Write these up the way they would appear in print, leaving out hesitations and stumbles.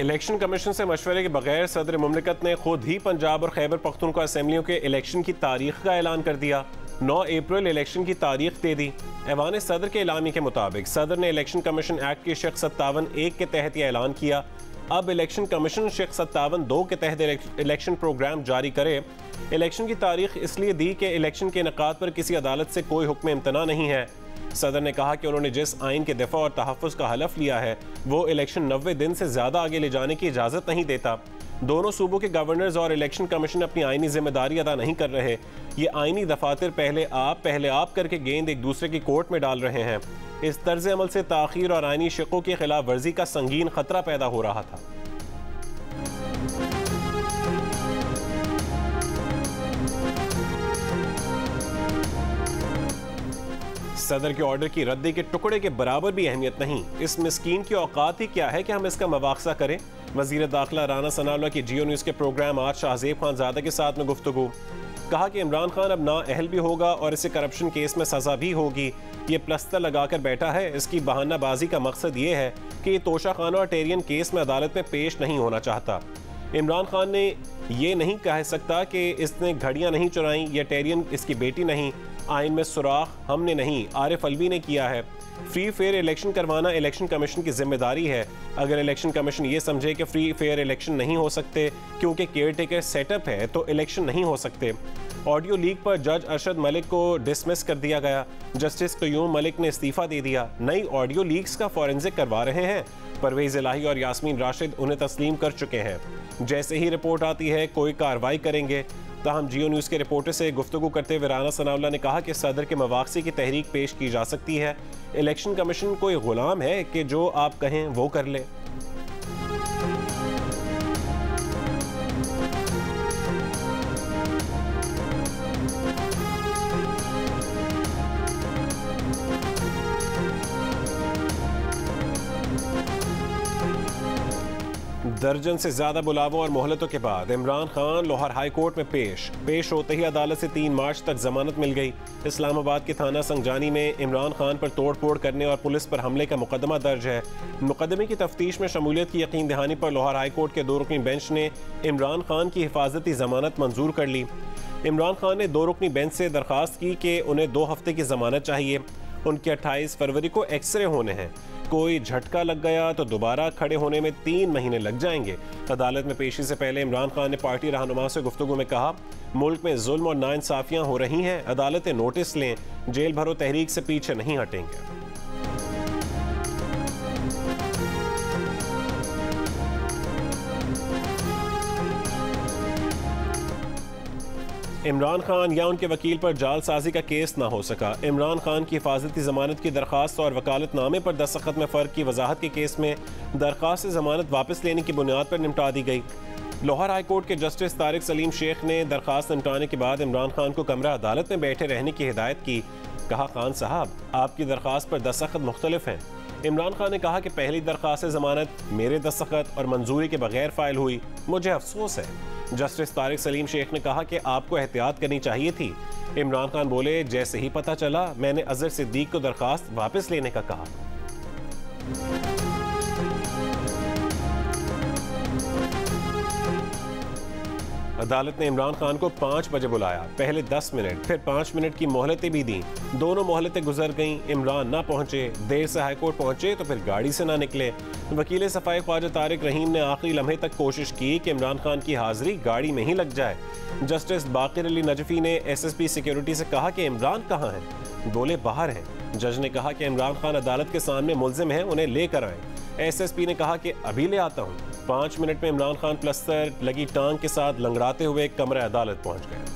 Election commission से मशवरे के बगैर सदर मुमलिकत ने खुद ही पंजाब और खैबर पख्तूनख्वा असम्बलियों के इलेक्शन की तारीख का ऐलान कर दिया। 9 अप्रैल इलेक्शन की तारीख दे दी। ऐवान सदर के एलामी के मुताबिक सदर ने इलेक्शन कमीशन एक्ट के शेख 57(1) के तहत यह ऐलान किया। अब इलेक्शन कमीशन शेख 57(2) के तहत इलेक्शन प्रोग्राम जारी करे। इलेक्शन की तारीख इसलिए दी कि इलेक्शन के इनेकाद पर किसी अदालत से कोई हुक्म इम्तना नहीं है। सदर ने कहा कि उन्होंने जिस आइन के दिफा और तहफ़्फ़ुज़ का हलफ लिया है वो इलेक्शन 90 दिन से ज़्यादा आगे ले जाने की इजाज़त नहीं देता। दोनों सूबों के गवर्नर्स और इलेक्शन कमीशन अपनी आइनी जिम्मेदारी अदा नहीं कर रहे। ये आइनी दफातर पहले आप करके गेंद एक दूसरे की कोर्ट में डाल रहे हैं। इस तर्ज अमल से ताख़ीर और आइनी शिकों की खिलाफ वर्जी का संगीन खतरा पैदा हो रहा था। सदर के ऑर्डर की रद्दी के टुकड़े के बराबर भी अहमियत नहीं। इस मिस्कीन की औकात ही क्या है कि हम इसका मवाख्जा करें। वज़ीर दाखिला राना सनाउल्लाह की जियो न्यूज़ के प्रोग्राम आज शाहज़ेब खानज़ादा के साथ में गुफ्तगू। कहा कि इमरान खान अब नाअहल भी होगा और इसे करप्शन केस में सज़ा भी होगी। ये प्लस्तर लगाकर बैठा है। इसकी बहानाबाजी का मकसद ये है कि ये तोशा खाना और टेरियन केस में अदालत में पेश नहीं होना चाहता। इमरान खान ने ये नहीं कह सकता कि इसने घड़ियाँ नहीं चुराई या टेरियन इसकी बेटी नहीं। आइन में सुराख हमने नहीं, आरिफ अलवी ने किया है। फ्री फेयर इलेक्शन करवाना इलेक्शन कमीशन की जिम्मेदारी है। अगर इलेक्शन कमीशन ये समझे कि फ्री फेयर इलेक्शन नहीं हो सकते क्योंकि केयर टेकर सेटअप है तो इलेक्शन नहीं हो सकते। ऑडियो लीक पर जज अरशद मलिक को डिसमिस कर दिया गया। जस्टिस क़य्यूम मलिक ने इस्तीफ़ा दे दिया। नई ऑडियो लीक्स का फॉरेंसिक करवा रहे हैं। परवेज़ इलाही और यास्मीन राशिद उन्हें तस्लीम कर चुके हैं। जैसे ही रिपोर्ट आती है कोई कार्रवाई करेंगे। ताहम जियो न्यूज़ के रिपोर्टर से गुफ्तगू करते हुए राना सनाउल्लाह ने कहा कि सदर के मवाक़सी की तहरीक पेश की जा सकती है। इलेक्शन कमीशन कोई गुलाम है कि जो आप कहें वो कर ले। दर्जन से ज्यादा बुलावों और मोहलतों के बाद इमरान खान लाहौर हाई कोर्ट में पेश होते ही अदालत से 3 मार्च तक जमानत मिल गई। इस्लामाबाद के थाना संगजानी में इमरान खान पर तोड़ फोड़ करने और पुलिस पर हमले का मुकदमा दर्ज है। मुकदमे की तफ्तीश में शमूलियत की यकीन दहानी पर लाहौर हाई कोर्ट के 2 रुकनी बेंच ने इमरान खान की हिफाजती जमानत मंजूर कर ली। इमरान खान ने 2 रुकनी बेंच से दरख्वास्त की कि उन्हें 2 हफ्ते की जमानत चाहिए। उनके 28 फरवरी को एक्सरे होने हैं। कोई झटका लग गया तो दोबारा खड़े होने में 3 महीने लग जाएंगे। अदालत में पेशी से पहले इमरान खान ने पार्टी रहनुमा से गुफ्तगू में कहा, मुल्क में जुल्म और नाइंसाफियां हो रही हैं, अदालतें नोटिस लें, जेल भरो तहरीक से पीछे नहीं हटेंगे। इमरान खान या उनके वकील पर जालसाजी का केस ना हो सका। इमरान खान की हिफाजती जमानत की दरख्वास्त और वकालतनामे पर दस्तखत में फ़र्क की वजाहत के केस में दरख्वास्त जमानत वापस लेने की बुनियाद पर निपटा दी गई। लाहौर हाई कोर्ट के जस्टिस तारिक सलीम शेख ने दरख्वास्त निपटाने के बाद इमरान खान को कमरा अदालत में बैठे रहने की हिदायत की। कहा, खान साहब आपकी दरख्वास्त पर दस्तखत मुख्तलिफ हैं। इमरान खान ने कहा कि पहली दरख्वास्त जमानत मेरे दस्तखत और मंजूरी के बगैर फ़ाइल हुई, मुझे अफसोस है। जस्टिस तारिक सलीम शेख ने कहा कि आपको एहतियात करनी चाहिए थी। इमरान खान बोले, जैसे ही पता चला मैंने अजहर सिद्दीक को दरख्वास्त वापस लेने का कहा। अदालत ने इमरान खान को 5 बजे बुलाया। पहले 10 मिनट फिर 5 मिनट की मोहलतें भी दी। दोनों मोहलतें गुजर गईं। इमरान ना पहुंचे। देर से हाईकोर्ट पहुंचे तो फिर गाड़ी से ना निकले। वकील सफाई ख्वाजा तारिक रहीम ने आखिरी लम्हे तक कोशिश की कि इमरान खान की हाजिरी गाड़ी में ही लग जाए। जस्टिस बाकिर अली नजफी ने SSP सिक्योरिटी से कहा कि इमरान कहाँ हैं? बोले, बाहर हैं। जज ने कहा कि इमरान खान अदालत के सामने मुल्जिम हैं, उन्हें लेकर आए। SSP ने कहा कि अभी ले आता हूँ। 5 मिनट में इमरान खान प्लस्तर लगी टांग के साथ लंगड़ाते हुए कमरे अदालत पहुंच गए।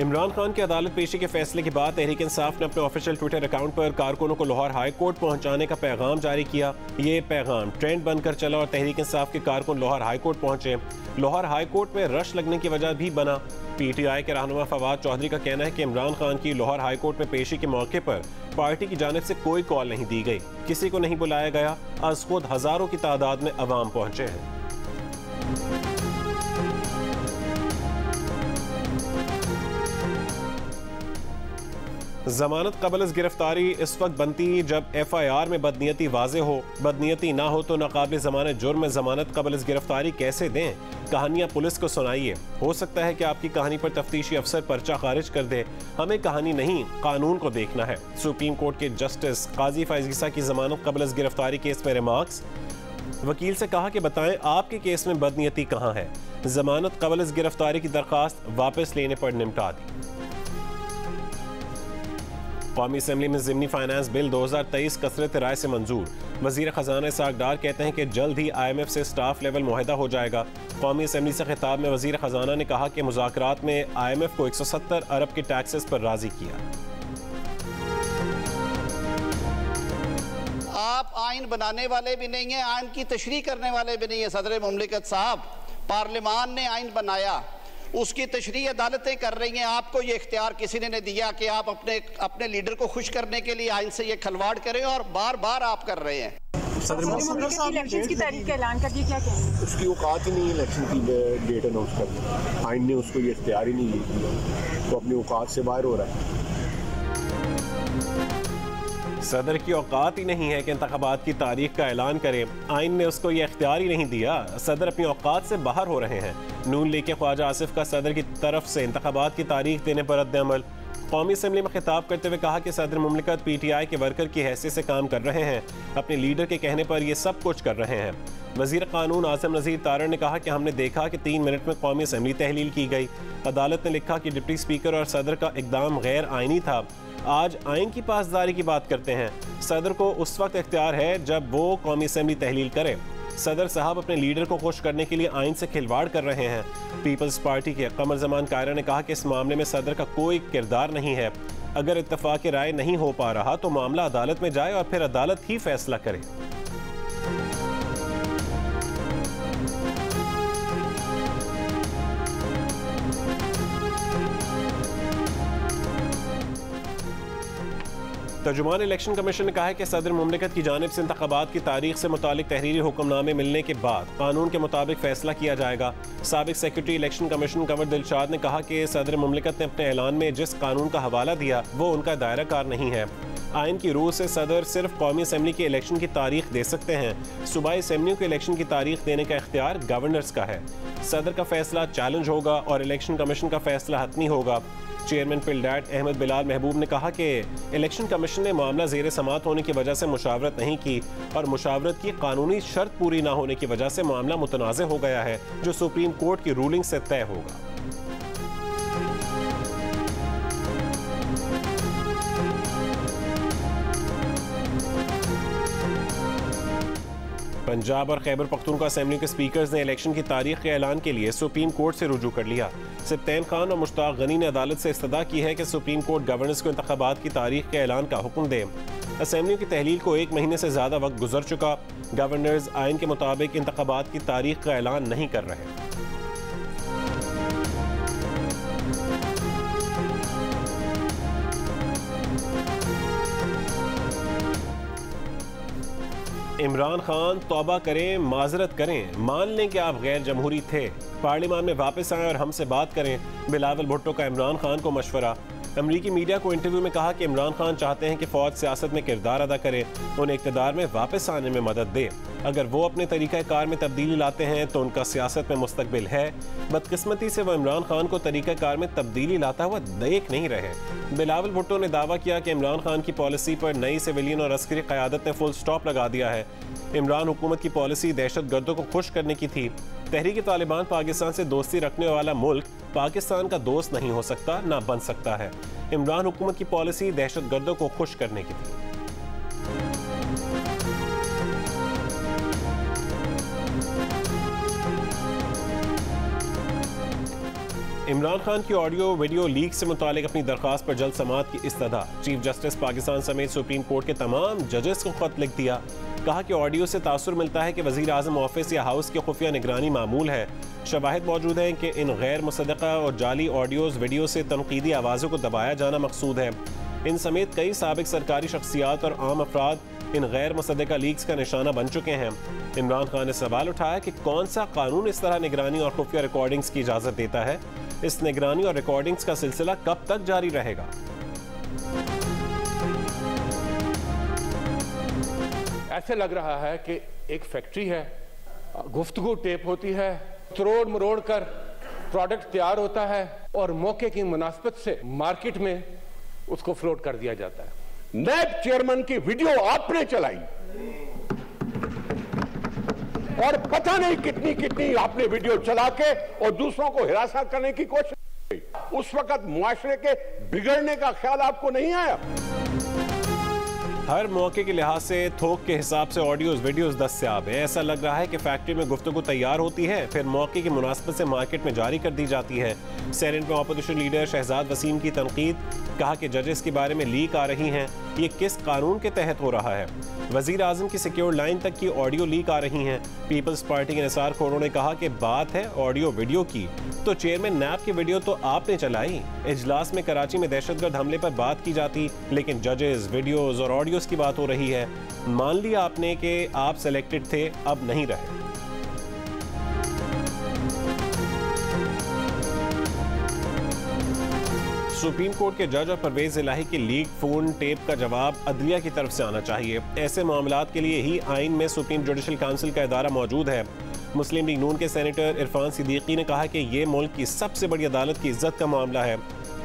इमरान खान की अदालत पेशी के फैसले के बाद तहरीक इंसाफ ने अपने ऑफिशियल ट्विटर अकाउंट पर कारकुनों को लाहौर हाई कोर्ट पहुंचाने का पैगाम जारी किया। ये पैगाम ट्रेंड बनकर चला और तहरीक इंसाफ के कारकुन लाहौर हाई कोर्ट पहुंचे। लाहौर हाई कोर्ट में रश लगने की वजह भी बना। PTI के रहनुमा फवाद चौधरी का कहना है कि इमरान खान की लाहौर हाई कोर्ट में पेशी के मौके पर पार्टी की जानिब से कोई कॉल नहीं दी गई, किसी को नहीं बुलाया गया। आज खुद हजारों की तादाद में अवाम पहुंचे हैं। जमानत कबल गिरफ्तारी इस वक्त बनती जब FIR में बदनीयती वाज़े हो, बदनीयती ना हो तो नाकाबिल ज़मानत जुर्म में जमानत कबल गिरफ्तारी कैसे दें? कहानियाँ पुलिस को सुनाइए। हो सकता है कि आपकी कहानी पर तफ्तीशी अफसर पर्चा खारिज कर दे। हमें कहानी नहीं, कानून को देखना है। सुप्रीम कोर्ट के जस्टिस काजी फैज़ ईसा की जमानत कबल गिरफ्तारी केस में रिमार्क्स। वकील से कहा कि बताएं आपके केस में बदनीयती कहाँ है। जमानत कबल गिरफ्तारी की दरखास्त वापस लेने पर निपटा दी। कौमी असम्बली में ज़िमनी फाइनेंस बिल 2023 कसरत राय से मंजूर। वज़ीर ख़जाना इसाक डार कहते हैं कि जल्द ही IMF से स्टाफ लेवल मुआहदा हो जाएगा। कौमी असम्बली से खिताब में वज़ीर ख़जाना ने कहा कि मुज़ाकरात में IMF को 170 अरब के टैक्सेस पर राज़ी किया। आप आइन बनाने वाले भी नहीं हैं, आइन की तशरीह करने वाले भी नहीं है। सदर मुमलिकत साहब, पार्लियामान ने आइन बनाया, उसकी तशरीह अदालतें कर रही हैं। आपको ये इख्तियार किसी ने नहीं दिया कि आप अपने लीडर को खुश करने के लिए आइन से ये खिलवाड़ करें, और बार बार आप कर रहे हैं। इलेक्शन की तारीख का ऐलान कर दिया, क्या कहेंगे? उसकी औकात ही नहीं इलेक्शन की डेट अनाउंस करनी। आइन ने उसको ये इख्तियार ही नहीं दिया, तो अपनी औकात से बाहर हो रहा है। सदर की औकात ही नहीं है कि इंतखाबात की तारीख का ऐलान करे। आइन ने उसको ये इख्तियार ही नहीं दिया। सदर अपनी औकात से बाहर हो रहे हैं। नून लीग के ख्वाजा आसिफ का सदर की तरफ से इंतखाबात की तारीख देने पर रद्द-ए-अमल। कौमी असम्बली में खिताब करते हुए कहा कि सदर मुमलिकत PTI के वर्कर की हैसियत से काम कर रहे हैं। अपने लीडर के कहने पर ये सब कुछ कर रहे हैं। वज़ीर कानून आज़म नज़ीर तारड़ ने कहा कि हमने देखा कि 3 मिनट में कौमी असम्बली तहलील की गई। अदालत ने लिखा कि डिप्टी स्पीकर और सदर का इक़दाम गैर आइनी था। आज आइन की पासदारी की बात करते हैं। सदर को उस वक्त इख्तियार है जब वो कौमी असम्बली तहलील करे। सदर साहब अपने लीडर को खुश करने के लिए आइन से खिलवाड़ कर रहे हैं। पीपल्स पार्टी के कमर जमान कायरा ने कहा कि इस मामले में सदर का कोई किरदार नहीं है। अगर इत्तफाक राय नहीं हो पा रहा तो मामला अदालत में जाए और फिर अदालत ही फैसला करे। तर्जुमान इलेक्शन कमीशन ने कहा है कि सदर मुमलिकत की जानिब से इंतखाबात की तारीख से मुतालिक तहरीरी हुक्मनामे मिलने के बाद कानून के मुताबिक फैसला किया जाएगा। साबिक secretary election commission Kanwar Dilshad ने कहा कि सदर मुमलिकत ने अपने ऐलान में जिस कानून का हवाला दिया वो उनका दायरा कार नहीं है। आइन की रूह से सदर सिर्फ कौमी असम्बली के इलेक्शन की तारीख दे सकते हैं। सूबाई असम्बलियों के इलेक्शन की तारीख देने का इख्तियार गवर्नर्स का है। सदर का फैसला चैलेंज होगा और इलेक्शन कमीशन का फैसला हतमी होगा। चेयरमैन पिलडैट अहमद बिलाल महबूब ने कहा कि इलेक्शन कमीशन ने मामला ज़ेर समात होने की वजह से मुशावरत नहीं की और मुशावरत की कानूनी शर्त पूरी ना होने की वजह से मामला मुतनाज़ हो गया है, जो सुप्रीम कोर्ट की रूलिंग से तय होगा। पंजाब और खैबर पख्तूनख्वा असेंबली के स्पीकर्स ने इलेक्शन की तारीख के ऐलान के लिए सुप्रीम कोर्ट से रुजू कर लिया। सिब्तैन खान और मुश्ताक गनी ने अदालत से इस्तदा की है कि सुप्रीम कोर्ट गवर्नर्स को इंतखाबात की तारीख के ऐलान का हुक्म दे। असेंबली की तहलील को 1 महीने से ज़्यादा वक्त गुजर चुका। गवर्नर्स आइन के मुताबिक इंतखाबात की तारीख का ऐलान नहीं कर रहे। इमरान खान तौबा करें, माजरत करें, मान लें कि आप गैर जमहूरी थे, पार्लियामान में वापस आएं और हमसे बात करें। बिलावल भुट्टो का इमरान खान को मशवरा। अमरीकी मीडिया को इंटरव्यू में कहा कि इमरान खान चाहते हैं कि फ़ौज सियासत में किरदार अदा करे, उन्हें इक़्तिदार में वापस आने में मदद दे। अगर वो अपने तरीक़ा कार में तब्दीली लाते हैं तो उनका सियासत में मुस्तकबिल है। बदकिस्मती से वो इमरान खान को तरीक़ा कार में तब्दीली लाता हुआ देख नहीं रहे। बिलावल भुट्टो ने दावा किया कि इमरान खान की पॉलिसी पर नई सिविलियन और अस्करी क़यादत ने फुल स्टॉप लगा दिया है। इमरान हुकूमत की पॉलिसी दहशत गर्दों को खुश करने की थी। तहरीक तालिबान पाकिस्तान से दोस्ती रखने वाला मुल्क पाकिस्तान का दोस्त नहीं हो सकता, ना बन सकता है। इमरान हुकूमत की पॉलिसी दहशत गर्दों को खुश करने की थी। इमरान खान की ऑडियो वीडियो लीक से मुतालिक अपनी दरख्वास्त पर जल्द समाअत की इस्तदा। चीफ जस्टिस पाकिस्तान समेत सुप्रीम कोर्ट के तमाम जजेस को खत लिख दिया। कहा कि ऑडियो से तासुर मिलता है कि वज़ीर आज़म ऑफिस या हाउस की खुफिया निगरानी मामूल है। शवाहिद मौजूद हैं कि इन गैर मुसद्दक़ा और जाली ऑडियोज़ वीडियो से तनकीदी आवाज़ों को दबाया जाना मकसूद है। इन समेत कई साबिक सरकारी शख्सियात और आम अफराद इन गैर मुसद्दक़ा लीक्स का निशाना बन चुके हैं। इमरान खान ने सवाल उठाया कि कौन सा कानून इस तरह निगरानी और खुफिया रिकॉर्डिंग्स की इजाज़त देता है। इस निगरानी और रिकॉर्डिंग्स का सिलसिला कब तक जारी रहेगा? ऐसे लग रहा है कि एक फैक्ट्री है, गुफ्तगू टेप होती है, तरोड़ मरोड़ कर प्रोडक्ट तैयार होता है और मौके की मुनासबत से मार्केट में उसको फ्लोट कर दिया जाता है। नैब चेयरमैन की वीडियो आपने चलाई और पता नहीं कितनी कितनी आपने वीडियो चला के और दूसरों को हिरासा करने की कोशिश की। उस वक्त मुआशरे के बिगड़ने का ख्याल आपको नहीं आया? हर मौके के लिहाज से थोक के हिसाब से ऑडियोज वीडियोज दस्तयाब है। ऐसा लग रहा है कि फैक्ट्री में गुफ्तगू तैयार होती है, फिर मौके की मुनासबत से मार्केट में जारी कर दी जाती है। सेनेट में अपोजिशन लीडर शहजाद वसीम की तनकीद, कहा कि जजेस के बारे में लीक आ रही हैं, ये किस कानून के तहत हो रहा है? वजीर आजम की सिक्योर लाइन तक की ऑडियो लीक आ रही हैं। पीपल्स पार्टी के निसार खोरों ने कहा कि बात है ऑडियो वीडियो की, तो चेयरमैन नैब की वीडियो तो आपने चलाई। इजलास में कराची में दहशतगर्द हमले पर बात की जाती, लेकिन जजेस, वीडियोज और ऑडियोज की बात हो रही है। मान लिया आपने कि आप सिलेक्टेड थे, अब नहीं रहे। सुप्रीम कोर्ट के जज और परवेज इलाही के लीक फोन टेप का जवाब अदलिया की तरफ से आना चाहिए। ऐसे मामलात के लिए ही आइन में सुप्रीम जुडिशल काउंसिल का इदारा मौजूद है। मुस्लिम लीग नून के सेनेटर इरफान सिद्दीकी ने कहा कि ये मुल्क की सबसे बड़ी अदालत की इज्जत का मामला है।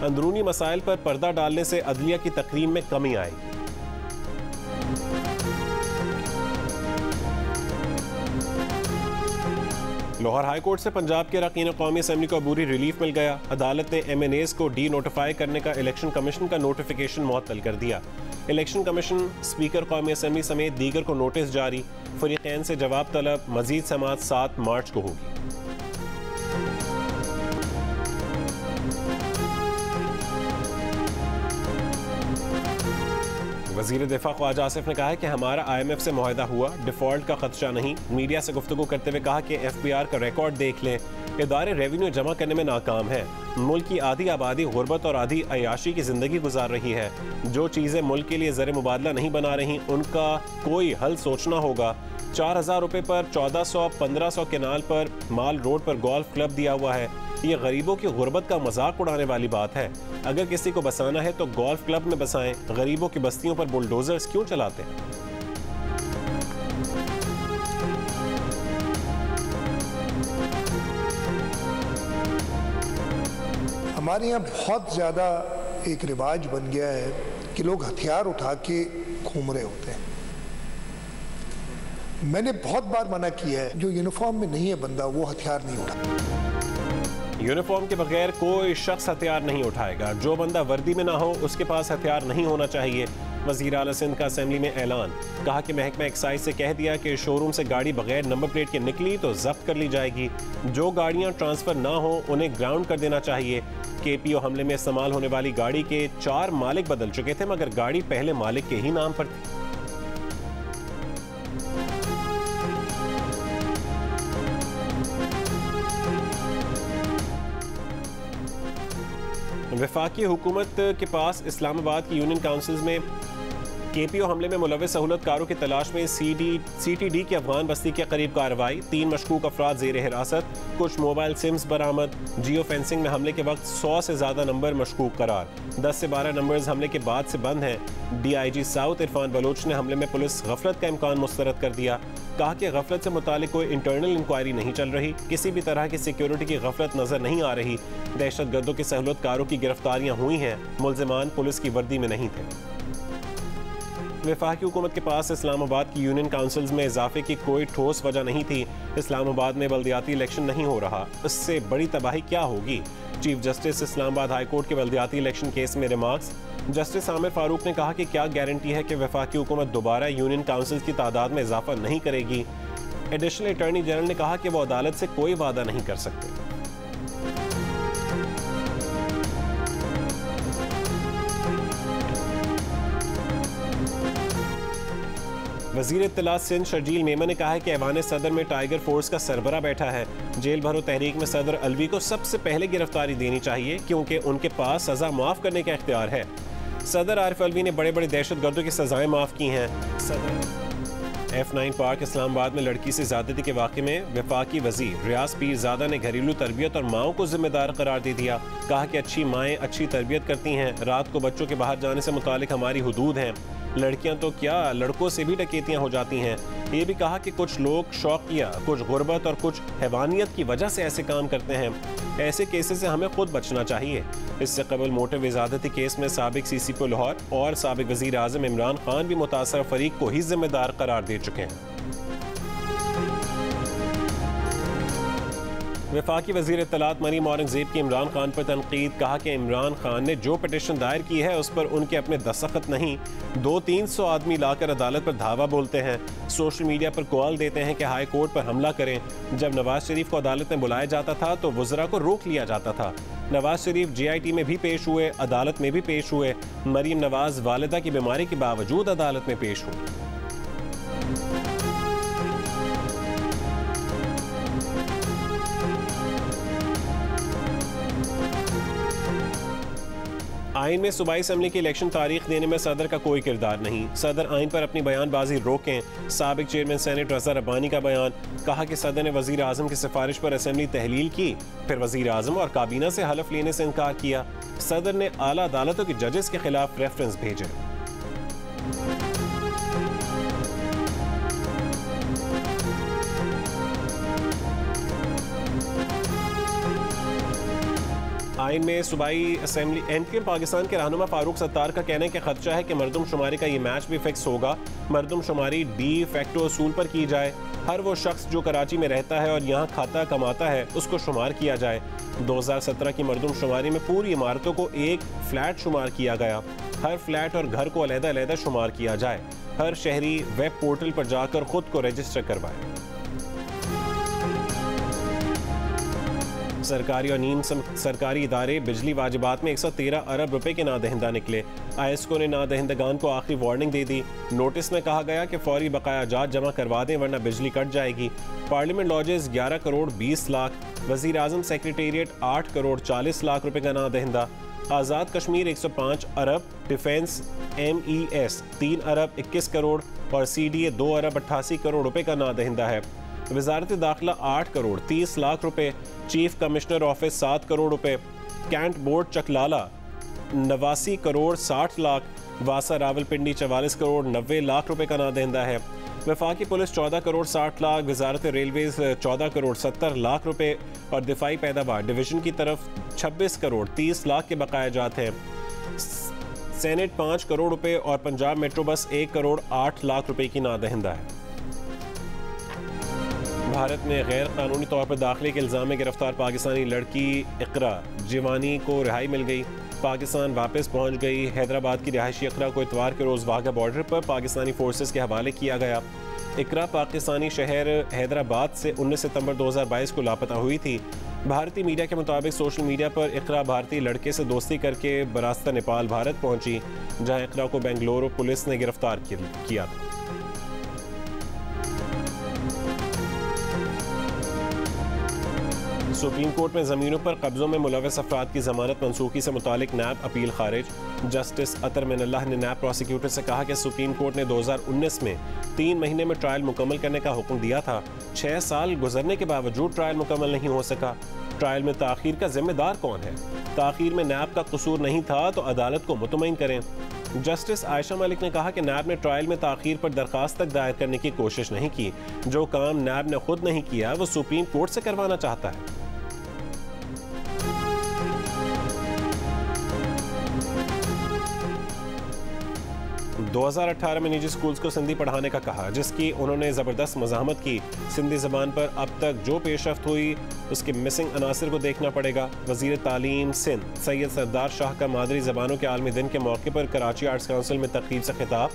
अंदरूनी मसाइल पर पर्दा डालने से अदलिया की तकरीम में कमी आएगी। लाहौर हाई कोर्ट से पंजाब के अरकान कौमी असम्बली को अबूरी रिलीफ मिल गया। अदालत ने MNAs को डी नोटिफाई करने का इलेक्शन कमीशन का नोटिफिकेशन मुअत्तल कर दिया। इलेक्शन कमीशन, स्पीकर कौमी असम्बली समेत दीगर को नोटिस जारी। फरीकैन से जवाब तलब। मजीद समाअत 7 मार्च को होगी। वज़ीर दिफा ख्वाजा आसिफ ने कहा है कि हमारा IMF से मुआहदा हुआ, डिफॉल्ट का खदशा नहीं। मीडिया से गुफ्तगू करते हुए कहा कि FBR का रिकॉर्ड देख लें, इदारे रेवेन्यू जमा करने में नाकाम है। मुल्क की आधी आबादी गुर्बत और आधी अयाशी की जिंदगी गुजार रही है। जो चीज़ें मुल्क के लिए ज़र मुबादला नहीं बना रही, उनका कोई हल सोचना होगा। 4000 रुपये पर 1400-1500 केनाल पर माल रोड पर गोल्फ क्लब दिया हुआ है। ये गरीबों की गुर्बत का मजाक उड़ाने वाली बात है। अगर किसी को बसाना है तो गोल्फ क्लब में बसाएं। गरीबों की बस्तियों पर बुलडोजर्स क्यों चलाते हैं? हमारे यहाँ बहुत ज़्यादा एक रिवाज बन गया है कि लोग हथियार उठा के घूम रहे होते हैं। मैंने बहुत बार मना किया है, जो यूनिफॉर्म में नहीं है बंदा वो हथियार नहीं उठा। यूनिफॉर्म के बगैर कोई शख्स हथियार नहीं उठाएगा। जो बंदा वर्दी में ना हो उसके पास हथियार नहीं होना चाहिए। वज़ीर आला सिंध का असेंबली में ऐलान, कहा कि महकमा एक्साइज से कह दिया कि शोरूम से गाड़ी बगैर नंबर प्लेट के निकली तो जब्त कर ली जाएगी। जो गाड़ियां ट्रांसफर ना हो उन्हें ग्राउंड कर देना चाहिए। KPO हमले में इस्तेमाल होने वाली गाड़ी के 4 मालिक बदल चुके थे, मगर गाड़ी पहले मालिक के ही नाम पर थी। वफाकी हुकूमत के पास इस्लामाबाद की यूनियन काउंसिल्स में KPO हमले में मुलव्वस सहूलतकारों की तलाश में CTD की अफगान बस्ती के करीब कार्रवाई। 3 मशकूक अफराद ज़ेर हिरासत। कुछ मोबाइल सिम्स बरामद। जियो फेंसिंग में हमले के वक्त 100 से ज़्यादा नंबर मशकूक करार। 10 से 12 नंबर्स हमले के बाद से बंद हैं। DIG साउथ इरफान बलोच ने हमले में पुलिस गफलत का इम्कान मुस्तरद कर दिया। कहा कि गफलत से मुतालिक कोई इंटरनल इंक्वायरी नहीं चल रही, किसी भी तरह की सिक्योरिटी की गफलत नजर नहीं आ रही। दहशतगर्दों की सहूलतकारों की गिरफ्तारियां हुई हैं, मुल्जिमान पुलिस की वर्दी में नहीं थे। वफाकी हुकूमत के पास इस्लामाबाद की यूनियन काउंसिल्स में इजाफे की कोई ठोस वजह नहीं थी। इस्लामाबाद में बल्दियाती इलेक्शन नहीं हो रहा, इससे बड़ी तबाही क्या होगी? Chief justice Islamabad high court के बल्दियाती इलेक्शन केस में रिमार्क्स। जस्टिस आमिर फारूक ने कहा कि क्या गारंटी है कि वफाकी हुकूमत दोबारा यूनियन काउंसिल्स की तादाद में इजाफा नहीं करेगी। एडिशनल अटॉर्नी जनरल ने कहा कि वो अदालत से कोई वादा नहीं कर सकते। वज़ीर इत्तलात सिंध शर्जील मेमन ने कहा है कि ऐवान सदर में टाइगर फोर्स का सरबरा बैठा है। जेल भरो तहरीक में सदर अलवी को सबसे पहले गिरफ्तारी देनी चाहिए, क्योंकि उनके पास सजा माफ करने का इख्तियार है। सदर आरिफ अलवी ने बड़े बड़े दहशतगर्दों की सजाएं माफ की हैं। सदर F9 पार्क इस्लामाबाद में लड़की से ज़्यादती के वाक़े में वफाकी वज़ीर रियाज पीरज़ादा ने घरेलू तरबियत और माओं को जिम्मेदार करार दे दिया। कहा कि अच्छी माएँ अच्छी तरबियत करती हैं, रात को बच्चों के बाहर जाने से मुतालिक हमारी हुदूद हैं। लड़कियां तो क्या, लड़कों से भी डकैतियां हो जाती हैं। ये भी कहा कि कुछ लोग शौकिया, कुछ गुर्बत और कुछ हैवानियत की वजह से ऐसे काम करते हैं। ऐसे केसेस से हमें खुद बचना चाहिए। इससे कबल मोटिव इजादती केस में साबिक CCP लाहौर और साबिक वजीर आजम इमरान खान भी मुतासर फरीक को ही जिम्मेदार करार दे चुके हैं। वफाकी वजीर इत्तलात मरीम औरंगजेब की इमरान खान पर तनकीद। कहा कि इमरान खान ने जो पिटीशन दायर की है उस पर उनके अपने दस्तखत नहीं, 200-300 आदमी लाकर अदालत पर धावा बोलते हैं, सोशल मीडिया पर कॉल देते हैं कि हाई कोर्ट पर हमला करें। जब नवाज शरीफ को अदालत में बुलाया जाता था तो वज़रा को रोक लिया जाता था। नवाज शरीफ JIT में भी पेश हुए, अदालत में भी पेश हुए। मरीम नवाज वालिदा की बीमारी के बावजूद अदालत में पेश हुई। आइन में सूबाई असम्बली की इलेक्शन तारीख देने में सदर का कोई किरदार नहीं। सदर आइन पर अपनी बयानबाजी रोकें। साबिक चेयरमैन सेनेट रज़ा रब्बानी का बयान। कहा कि सदर ने वजीर आजम की सिफारिश पर असम्बली तहलील की, फिर वजीर आजम और काबीना से हलफ लेने से इनकार किया। सदर ने आला अदालतों के जजेस के खिलाफ रेफरेंस भेजे। आइन में सूबाई असेंबली NPM पाकिस्तान के रहनुमा फारूक सत्तार का कहना है कि खदशा है कि मरदमशुमारी का ये मैच भी फिक्स होगा। मरदमशुमारी डी फैक्टो असूल पर की जाए। हर वो शख्स जो कराची में रहता है और यहाँ खाता कमाता है उसको शुमार किया जाए। 2017 की मरदमशुमारी में पूरी इमारतों को एक फ्लैट शुमार किया गया। हर फ्लैट और घर को अलग-अलग शुमार किया जाए। हर शहरी वेब पोर्टल पर जाकर खुद को रजिस्टर करवाए। सरकारी और नीम सरकारी इदारे बिजली वाजिबात में 113 अरब रुपए के नादहिंदा निकले। ISCO ने नादहिंदगान को आखिरी वार्निंग दे दी। नोटिस में कहा गया कि फौरी बकाया जात जमा करवा दें वरना बिजली कट जाएगी। Parliament lodges 11 crore 20 lakh. वजीर आजम सेक्रेटेरिएट 8 करोड़ 40 लाख रुपए का नादहिंदा। आज़ाद कश्मीर 105 अरब। डिफेंस MES 3 अरब 21 करोड़ और CDA 2 अरब 88 करोड़ रुपए का नादहिंदा है। वजारत दाखिला 8 करोड़ 30 लाख रुपए। चीफ कमिश्नर ऑफिस 7 करोड़ रुपए। Cantt board Chaklala 89 crore 60 lakh. वासा रावलपिंडी 44 करोड़ 90 लाख रुपए का नादहिंदा है। वफाकी पुलिस 14 करोड़ 60 लाख। वजारत रेलवेज 14 करोड़ 70 लाख रुपए और दिफाई पैदावार डिवीजन की तरफ 26 करोड़ 30 लाख के बकाया जात हैं। सेनेट 5 करोड़ रुपए और पंजाब मेट्रो बस 1 करोड़ 8 लाख रुपए की नादहिंदा है। भारत में गैर कानूनी तौर पर दाखिले के इल्ज़ाम में गिरफ्तार पाकिस्तानी लड़की इकरा जिवानी को रिहाई मिल गई। पाकिस्तान वापस पहुंच गई। हैदराबाद की रिहायशी इकरा को इतवार के रोज़ वाघा बॉर्डर पर पाकिस्तानी फोर्सेस के हवाले किया गया। इकरा पाकिस्तानी शहर हैदराबाद से 19 सितंबर 2022 को लापता हुई थी। भारतीय मीडिया के मुताबिक सोशल मीडिया पर इकरा भारतीय लड़के से दोस्ती करके बरास्ता नेपाल भारत पहुंची, जहां इकरा को बेंगलुरु पुलिस ने गिरफ्तार किया था। सुप्रीम कोर्ट में ज़मीनों पर कब्ज़ों में मुलव्वस अफराद की ज़मानत मनसूखी से मुतालिक नैब अपील खारिज। जस्टिस अतर मिनल्लाह ने नैब प्रोसिक्यूटर से कहा कि सुप्रीम कोर्ट ने 2019 में 3 महीने में ट्रायल मुकम्मल करने का हुक्म दिया था। 6 साल गुजरने के बावजूद ट्रायल मुकम्मल नहीं हो सका। ट्रायल में ताख़ीर का जिम्मेदार कौन है? ताख़ीर में नैब का कसूर नहीं था तो अदालत को मुतमईन करें। जस्टिस आयशा मलिक ने कहा कि नैब ने ट्रायल में ताख़ीर पर दरख्वास्त तक दायर करने की कोशिश नहीं की। जो काम नैब ने खुद नहीं किया वो सुप्रीम कोर्ट से करवाना चाहता है। 2018 में निजी स्कूल्स को सिंधी पढ़ाने का कहा, जिसकी उन्होंने ज़बरदस्त मज़ाहमत की। सिंधी ज़बान पर अब तक जो पेशरफ्त हुई उसके मिसिंग अनासर को देखना पड़ेगा। वज़ीर तालीम सिंध सैयद सरदार शाह का मादरी ज़बानों के आलमी दिन के मौके पर कराची आर्ट्स काउंसिल में तकरीब से खिताब।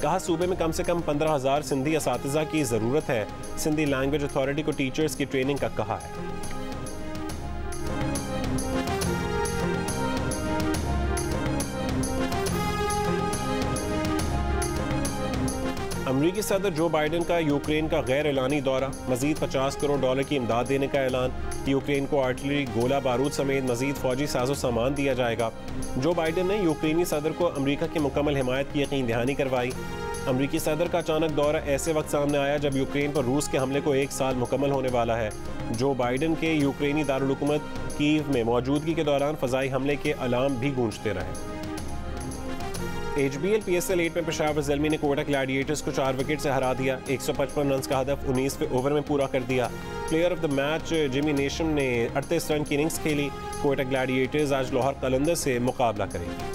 कहा सूबे में कम से कम 15,000 सिंधी असातिज़ा की ज़रूरत है। सिंधी लैंग्वेज अथॉरिटी को टीचर्स की ट्रेनिंग का कहा है। अमरीकी सदर जो बाइडन का यूक्रेन का गैर एलानी दौरा, मजीद $50 करोड़ की इमदाद देने का ऐलान। यूक्रेन को आर्टिलरी, गोला बारूद समेत मजीद फौजी साजो सामान दिया जाएगा। जो बाइडन ने यूक्रेनी सदर को अमरीका की मुकम्मल हिमायत की यकीन दहानी करवाई। अमरीकी सदर का अचानक दौरा ऐसे वक्त सामने आया जब यूक्रेन पर रूस के हमले को 1 साल मुकम्मल होने वाला है। जो बाइडन के यूक्रेनी दारुल हुकूमत कीव में मौजूदगी के दौरान फ़ज़ाई हमले के अलार्म भी गूंजते रहे। HBL PSL 8 में पेशावर ज़ल्मी ने कोयटा ग्लैडिएटर्स को 4 विकेट से हरा दिया। 155 रन का हदफ 19वें ओवर में पूरा कर दिया। Player of the match Jimmy Neesham ने 38 रन की इनिंग्स खेली। कोयटा ग्लैडिएटर्स आज लाहौर कलंदर से मुकाबला करेंगे।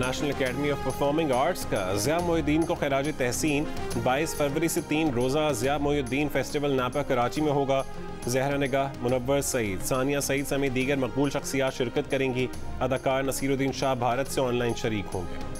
National academy of performing arts का ज़िया मोइनुद्दीन को खराज तहसीन 22 फरवरी से 3 रोज़ा ज़िया मोइनुद्दीन फेस्टिवल नापा कराची में होगा। ज़हरा निगाह, मुनव्वर सईद, सानिया सईद समेत दीगर मकबूल शख्सियात शिरकत करेंगी। अदाकार नसीरुद्दीन शाह भारत से ऑनलाइन शरीक होंगे।